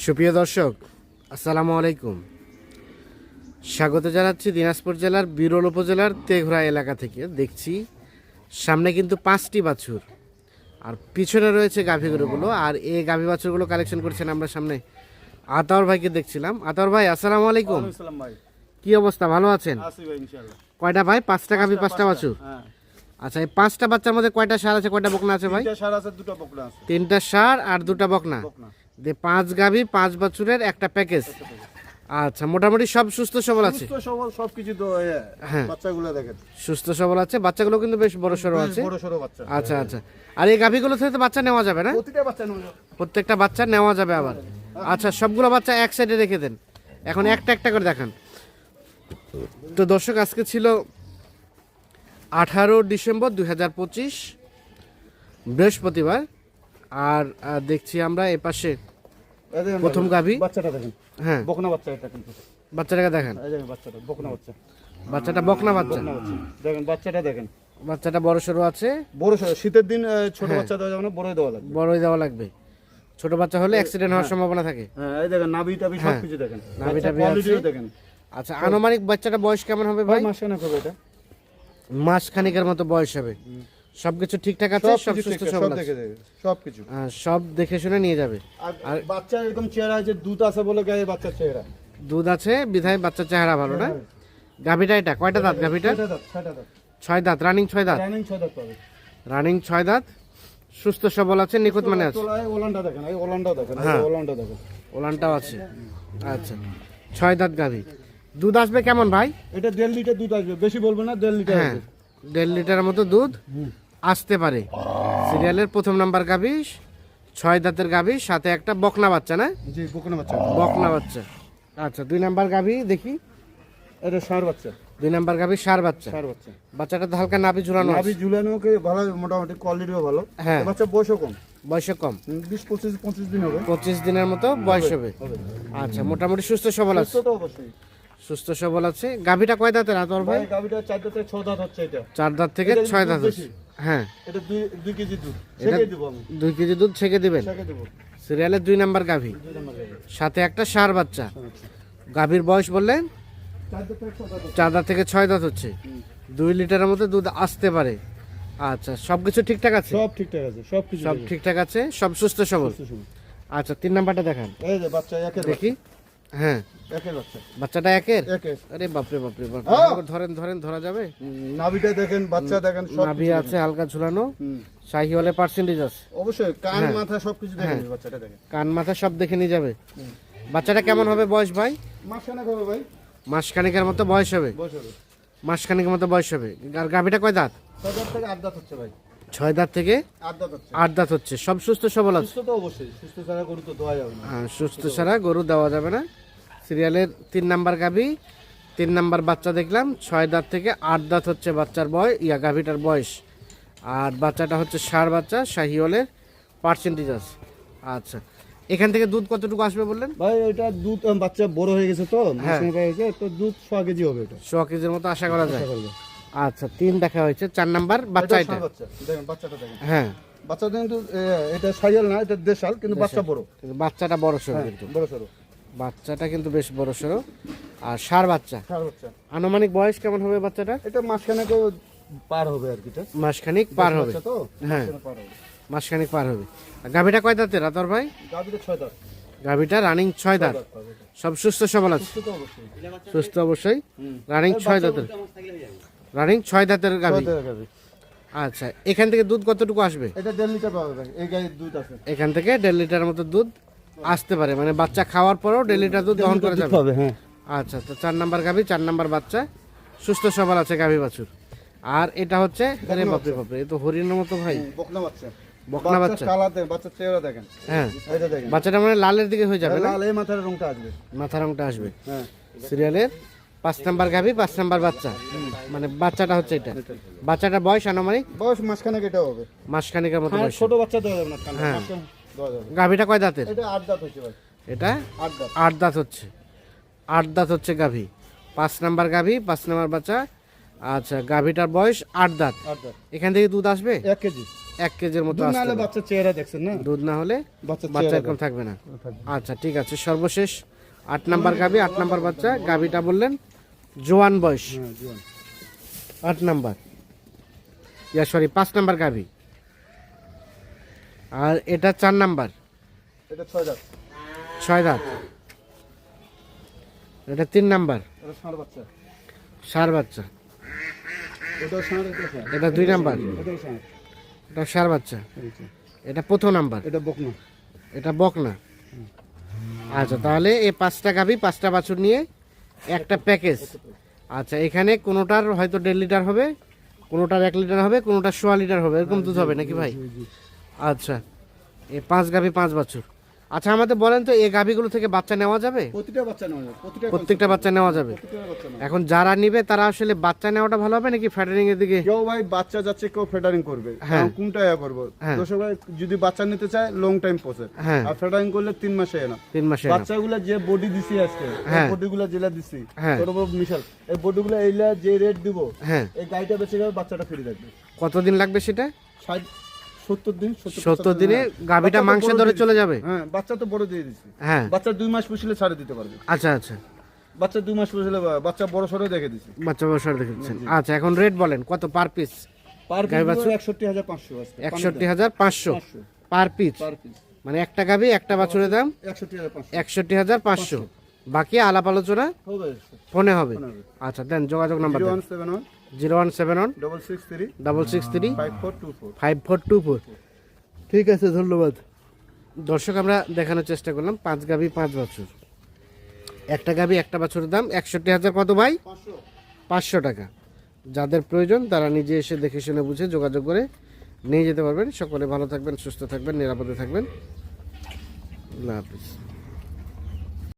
সুপ্রিয় দর্শক, আসসালামু আলাইকুম। স্বাগত জানাচ্ছি দিনাজপুর জেলার বিরল উপজেলার তেঘরা এলাকা থেকে। দেখছি সামনে কিন্তু 5টি বাছুর আর পিছনে রয়েছে গাভীগুলো। আর এই গাভী বাছুরগুলো কালেকশন করছেন আমরা সামনে আতাউর ভাইকে দেখছিলাম। আতাউর ভাই, আসসালামু আলাইকুম। কি অবস্থা, ভালো আছেন? কয়টা ভাই? 5টা গাভী, 5টা বাছুর। আচ্ছা, এই 5টা বাচ্চার মধ্যে কয়টা ষাঁড় আছে, কয়টা বকনা আছে ভাই? 3টা ষাঁড় আর 2টা বকনা। 5 গাভী 5 বাছুরের একটা প্যাকেজ। আচ্ছা, মোটামুটি সব সুস্থ সবল আছে? সবকিছু বাচ্চাগুলো দেখেন সুস্থ সবল আছে। বাচ্চাগুলো কিন্তু বেশ বড় সড়ো আছে। আচ্ছা আচ্ছা। আর এই গাভীগুলো থেকে তো বাচ্চা নেওয়া যাবে না? প্রত্যেকটা বাচ্চা নেওয়া যাবে আবার। আচ্ছা, সবগুলো বাচ্চা এক সাইডে রেখে দেন, এখন একটা একটা করে দেখান। তো দর্শক, আজকে ছিল 18 ডিসেম্বর 2025 বৃহস্পতিবার। আর দেখছি আমরা এ পাশে প্রথম গাভী। বাচ্চাটা দেখেন, হ্যাঁ, বকনা বাচ্চা। এটা কিন্তু বাচ্চাটাকে দেখান। এই দেখেন বাচ্চাটা, বকনা বাচ্চা। বাচ্চাটা বকনা বাচ্চা। দেখেন বাচ্চাটা দেখেন, বাচ্চাটা বড় সড়ো আছে। বড় সড়ো। শীতের দিন ছোট বাচ্চা দেওয়া যাবে না, বড়ই দেওয়া লাগবে। বড়ই দেওয়া লাগবে। ছোট বাচ্চা হলে অ্যাক্সিডেন্ট হওয়ার সম্ভাবনা থাকে। হ্যাঁ, এই দেখেন নাভি টাভি সবকিছু দেখেন, নাভি টাভি কোয়ালিটিও দেখেন। আচ্ছা, আনুমানিক বাচ্চাটা বয়স কেমন হবে ভাই? মাসখানেক হবে এটা। মাস খানিকের মতো বয়স হবে। সবকিছু ঠিকঠাক আছে? সব সুস্থ সবল আছে? সবকিছু সব দেখে শুনে নিয়ে যাবে। আর বাচ্চা এরকম চেহারা আছে, দুধ আছে বলে গায়ে বাচ্চার চেহারা। দুধ আছে বিধায় বাচ্চার চেহারা ভালো না? গাভীটা এটা কয়টা দাঁত? গাভীটা 6 দাঁত। রানিং 6 দাঁত। রানিং 6 দাঁত। সুস্থ সবল আছে, নিখুঁত মানে আছে। ওলানটা দেখেন, এই ওলানটাও দেখেন, হ্যাঁ, এই ওলানটা দেখেন, ওলানটাও আছে। আচ্ছা, 6 দাঁত গাভী। দুধ আসবে কেমন ভাই? এটা 1.5 লিটার দুধ আসবে, বেশি বলবো না, 1.5 লিটার হ্যাঁ, আসবে। 1.5 লিটারের মতো দুধ আসতে পারে। সিরিয়ালের প্রথম নাম্বার গাভী, 6 দাঁতের গাভী, সাথে একটা বকনা বাচ্চা না? জি, বকনা বাচ্চা। বকনা বাচ্চা। আচ্ছা, 2 নাম্বার গাভী দেখি। এটা ষাঁড় বাচ্চা। 2 নাম্বার গাভী ষাঁড় বাচ্চা। ষাঁড় বাচ্চা। বাচ্চাটা তো হালকা নাভি ঝুলানো আছে। নাভি ঝুলানো কে ভালো, মোটামুটি কোয়ালিটিও ভালো। হ্যাঁ, বাচ্চা বয়সও কম, বয়সে কম। 20-25 দিন হবে। 25 দিনের মতো বয়স হবে। আচ্ছা, মোটামুটি সুস্থ সবল আছে। সুস্থ তো অবশ্যই। সুস্থ সবল আছে। গাভীটা কয় দাঁতের আতর ভাই? গাভীটা 4 দাঁতে 6 দাঁত হচ্ছে। এটা 4 দাঁত থেকে 6 দাঁত হচ্ছে। হ্যাঁ, এটা 2 কেজি দুধ ছেঁকে দেব আমি। 2 কেজি দুধ ছেঁকে দিবেন। ছেঁকে দেব। সিরিয়ালের 2 নাম্বার গাভী, 2 নম্বর গাভী। সাথে একটা ষাঁড় বাচ্চা। গাভীর বয়স বললেন 4 দাঁত থেকে 6 দাঁত হচ্ছে। 2 লিটারের মতো দুধ আসতে পারে। আচ্ছা, সবকিছু ঠিকঠাক আছে? সব ঠিকঠাক আছে, সবকিছু সব ঠিকঠাক আছে, সব সুস্থ সবল। আচ্ছা, 3 নাম্বারটা দেখান। এই যে বাচ্চা একের দেখি। হ্যাঁ, একের বাচ্চা। বাচ্চাটা একের? একের। আরে বাপরে বাপরে বাপ, ধরেন ধরেন, ধরা যাবে? নাভিটা দেখেন, বাচ্চা দেখেন, সব নাভি আছে হালকা ঝুলানো। শাহিওয়ালের পার্সেন্টেজ আছে অবশ্যই। কান মাথা সবকিছু দেখেন, বাচ্চাটা দেখেন। কান মাথা সব দেখে নিয়ে যাবে। বাচ্চাটা কেমন হবে বয়স ভাই? মাসখানেক হবে ভাই। মাসখানেকের মতো বয়স হবে। বয়স হবে। মাসখানেকের মতো বয়স হবে। আর গাভীটা কয় দাঁত? 6 দাঁত থেকে 8 দাঁত হচ্ছে ভাই। 6 দাঁত থেকে 8 দাঁত হচ্ছে। 8 দাঁত হচ্ছে। সব সুস্থ সবল আছে? সুস্থ তো অবশ্যই, সুস্থ ছাড়া গরু তো দোয়া যাবে না। হ্যাঁ, সুস্থ ছাড়া গরু দেওয়া যাবে না। সিরিয়ালের 3 নাম্বার গাভী, 3 নাম্বার বাচ্চা দেখলাম। 6 দাঁত থেকে 8 দাঁত হচ্ছে বাচ্চার বয়স, গাভীটার বয়স। আর বাচ্চাটা হচ্ছে ষাঁড় বাচ্চা, শাহিওয়ালের পার্সেন্টেজ আছে। আচ্ছা, এখান থেকে দুধ কতটুকু আসবে বললেন ভাই? এটা দুধ বাচ্চা বড় হয়ে গেছে তো, মাসখানেক হয়ে গেছে তো, দুধ 6 কেজি হবে। এটা 100 কেজির মতো আশা করা যায়। আচ্ছা, 3 দেখা হয়েছে। 4 নাম্বার বাচ্চা এটা। দেখেন বাচ্চাটা দেখেন। হ্যাঁ, বাচ্চাটা কিন্তু এটা সাইয়াল না, এটা দেশাল, কিন্তু বাচ্চা বড়। কিন্তু বাচ্চাটা বড় সড়ো। কিন্তু বড় সরো বাচ্চাটা কিন্তু বেশ বড় সড়ো। আর ষাঁড় বাচ্চা। ষাঁড় বাচ্চা। আনুমানিক বয়স কেমন হবে বাচ্চাটা? এটা মাসখানেক পার হবে আর কি। মাসখানিক পার হবে। তো হ্যাঁ, পার হবে। মাসখানিক পার হবে। আর গাভীটা কয় দাঁতের আতর ভাই? গাভীটা 6 দাঁত। গাভীটা রানিং 6 দাঁত। সব সুস্থ সবল আছে? সুস্থ তো অবশ্যই। সুস্থ অবশ্যই। রানিং 6 দাঁতের। রানিং 6 দাঁতের গাভী। আচ্ছা, এখান থেকে দুধ কতটুকু আসবে? এটা 1.5 লিটার পাবে ভাই, এই গায়ে দুধ আছে। এখান থেকে 1.5 লিটারের মতো দুধ আসতে পারে, মানে বাচ্চা খাওয়ার পরেও 1.5 লিটার দুধ দহন করে যাবে। হ্যাঁ। আচ্ছা, তো 4 নাম্বার গাভী, 4 নাম্বার বাচ্চা, সুস্থ সবল আছে গাভী বাছুর। আর এটা হচ্ছে, আরে বাপরে বাপরে, এ তো হরিণের মতো ভাই। বকনা বাচ্চা। বকনা বাচ্চা। কালাতে বাচ্চার চেহারা দেখেন। হ্যাঁ, এটা দেখেন। বাচ্চাটা মানে লালের দিকে হয়ে যাবে না? লাল, এই মাথার রংটা আসবে। মাথা রংটা আসবে। হ্যাঁ। সিরিয়ালের 5 নাম্বার গাভী, 5 নাম্বার বাচ্চা, মানে বাচ্চাটা হচ্ছে এটা। বাচ্চাটার বয়স আনুমানিক? বয়স মাসখানেক এটা হবে। মাসখানেকের মতো বয়স। ছোট বাচ্চা দেওয়া যাবে না, ঠান্ডা হ্যাঁ। মাসখানেক দেওয়া যাবে। গাভীটা কয় দাঁতের? এটা 8 দাঁত হচ্ছে ভাই। এটা 8 দাঁত। 8 দাঁত হচ্ছে। 8 দাঁত হচ্ছে গাভী। 5 নাম্বার গাভী, 5 নাম্বার বাচ্চা। আচ্ছা, গাভীটার বয়স 8 দাঁত। 8 দাঁত। এখান থেকে দুধ আসবে 1 কেজি 1 কেজির মতো দুধ না আসবে। হলে বাচ্চার চেহারা দেখছেন না, দুধ না হলে বাচ্চার বাচ্চা চেহারা এরকম থাকবে না। থাকবে। আচ্ছা ঠিক আছে, সর্বশেষ 8 নাম্বার গাভী, 8 নাম্বার বাচ্চা। গাভীটা বললেন জোয়ান বয়স, হ্যাঁ জোয়ান। 8 নাম্বার, ইয়া সরি 5 নাম্বার গাভী। আর এটা 4 নাম্বার, এটা 6 দাঁত। 6 দাঁত। এটা 3 নাম্বার, এটা ষাঁড় বাচ্চা। ষাঁড় বাচ্চা। এটাও ষাঁড়, এটা ষাঁড়। এটা 2 নাম্বার, এটাও ষাঁড়। এটা ষাঁড় বাচ্চা। এটা প্রথম নাম্বার, এটা বকনা। এটা বকনা। আচ্ছা, তাহলে এই 5টা গাভী 5টা বাছুর নিয়ে একটা প্যাকেজ। আচ্ছা, এখানে কোনোটার হয়তো 1.5 লিটার হবে, কোনোটার 1 লিটার হবে, কোনোটার 1.5 লিটার হবে, এরকম দুধ হবে নাকি ভাই? আচ্ছা, এই 5 গাভী 5 বাছুর। আচ্ছা, আমাদের বলেন তো এই গাভীগুলো থেকে বাচ্চা নেওয়া যাবে? প্রতিটা বাচ্চা নেওয়া যাবে, প্রত্যেকটা বাচ্চা নেওয়া যাবে। প্রতিটা বাচ্চা নেওয়া যাবে। এখন যারা নিবে তারা আসলে বাচ্চা নেওয়াটা ভালো হবে নাকি ফ্যাটারিং এর দিকে? কেউ ভাই বাচ্চা যাচ্ছে, কেউ ফেডারিং করবে, হ্যাঁ। কারণ কোনটা ইয়া করবো। হ্যাঁ। দর্শক ভাই যদি বাচ্চা নিতে চায় লং টাইম প্রসেস, হ্যাঁ। আর ফেডারিং করলে 3 মাসে না। 3 মাসে। বাচ্চাগুলো যে বডি দিছি আজকে, হ্যাঁ। বডিগুলো জেলা দিছি, হ্যাঁ। ছোট বড় মিশাল, এই বডিগুলো এইলা যে রেট দিব, হ্যাঁ, এই গাড়িটা বেঁচে যাবে, বাচ্চাটা ফ্রি থাকবে। কতদিন লাগবে সেটা? 70 দিন, 70 দিনে গাভীটা মাংসের দরে চলে যাবে। হ্যাঁ, বাচ্চা তো বড় দিয়ে দিছি। হ্যাঁ, বাচ্চা 2 মাস পুষলে ছাড়ে দিতে পারবে। আচ্ছা আচ্ছা, বাচ্চা 2 মাস পুষলে বাচ্চা বড় সরো দেখে দিছি। বাচ্চা বয়সের দেখেছেন। আচ্ছা, এখন রেট বলেন কত পার পিস? পার গাই পিস বাচ্চা? 61,500 আজকে। 61,500 পার পিস। পার পিস মানে একটা গাভী একটা বাছুরের দাম 61,500 61,500। বাকি আলাপ আলোচনা হবে। ফোনে হবে। ফোনে হবে। আচ্ছা, দেন যোগাযোগ নাম্বার দেন। 0171 0171 663 663 5424। 5424। ঠিক আছে, ধন্যবাদ। দর্শক, আমরা দেখানোর চেষ্টা করলাম 5 গাভী 5 বাছুর। একটা গাভী একটা বাছুরের দাম 61,000 কত ভাই? 500 টাকা। যাদের প্রয়োজন তারা নিজে এসে দেখে শুনে বুঝে যোগাযোগ করে নিয়ে যেতে পারবেন। সকলে ভালো থাকবেন, সুস্থ থাকবেন, নিরাপদে থাকবেন। আল্লাহ হাফিজ।